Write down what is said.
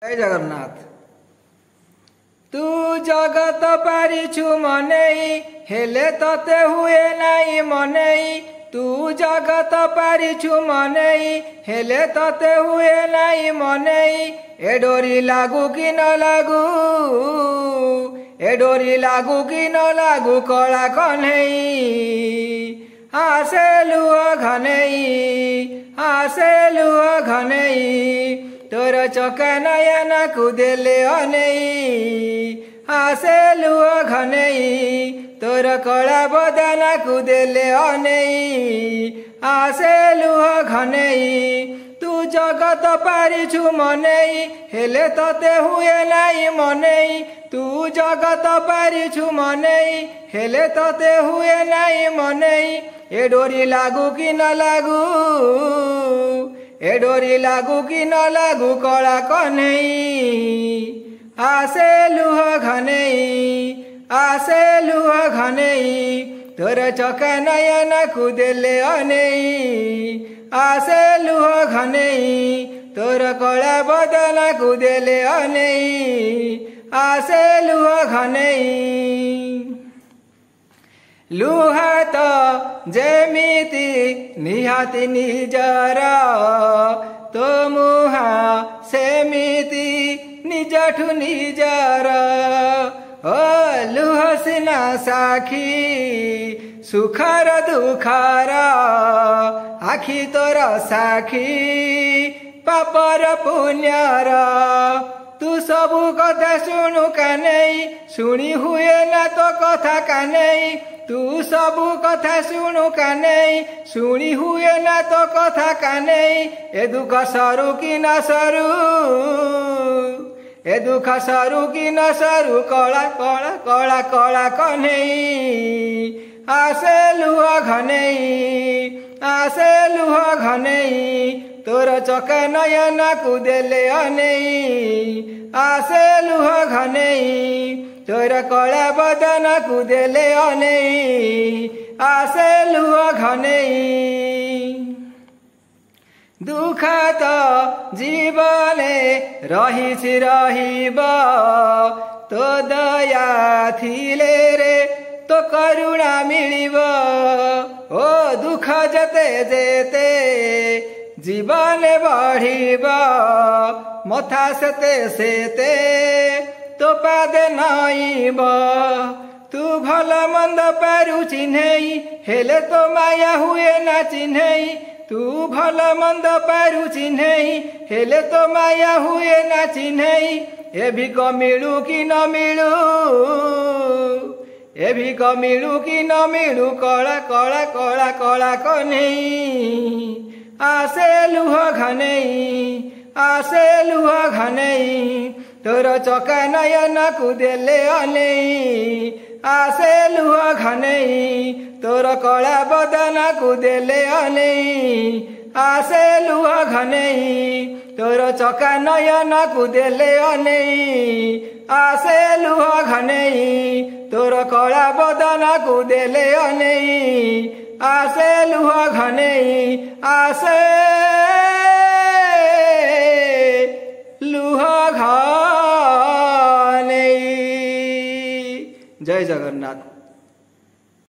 जय जगन्नाथ। तू जगत पारिछु मनेई हेले तते हुए नाई मनेई। तू जगत पारिछु मनेई हेले तते हुए नाई मनेई। ए डोरी लागू कि न लागू, ए डोरी लागू कि न लागू कला कन्हई। आसे लुह घनेई, आसे लुह घनेई। तोर चका नयन कुदेले अनेई। आसे लुह घनेई तोर कला बदन कुदेले अनेई। आसे लुह घनेई तू जगत पारिछु मनेई हेले तते हुए नाई मनेई। तू जगत पारिछु मनेई हेले तते हुए नाई मनेई। ए डोरी लागू कि न लागू, ए डोरी लागू कि न लागू कला कन्हई। आसे लुह घनेई, आसे लुह घनेई। तोर चका नयन कुदेले अनेई। आसे लुह घनेई तोर कला बदन कुदेले अनेई। आसे लुह घनेई। लुह तो जेमिति निहाति निजर तो मुहा सेमिति निजठु निजर। ओ लुह सिना साखी सुखर दुखर आखि तोर साखी पापर पुण्यर। तू सबु कथा शुणु कानेई शुणी हुए ना तो कथा कानेई। तू सबु कथा शुणु कानेई शुणी हुए ना तो कथा कानेई। ए दुख सरू कि न सरू, ए दुख सरू कि न सरू कला कला कला कला कन्हई। आसे लुह घनेई, आसे लुह घनेई। तोर चका नयन कुदेले अनेई। आसे लुह घनेई तोर कला बदन कुदेले अनेई। आसे लुह घनेई। दुख तो जीवने रहिछि रहिब तो दया थिले रे तो करुणा मिलिब। ओ दुख जते जेते जीवन बढ़िब मथा सेते सेते तो पादे नईब। तू भल मंद पारु चिन्हई हेले तो माया हुए ना चिन्हई। तू भल मंद पारु चिन्हई हेले तो माया हुए ना चिन्हई। ए भी को मिलू कि न मिलू, ए भी को मिलू कि न मिलू कला कला कला कला कन्हई। आसे लुह घनेई, आसे लुह घनेई। तोर चका नयन कुदेले अनेई। आसे लुह घनेई तोर कला बदन कुदेले अनेई। आसे लुह घनेई तोर चका नयन कुदेले अनेई। आसे लुह घनेई तोर कला बदन कुदेले अनेई। आसे लुह घनेई, आसे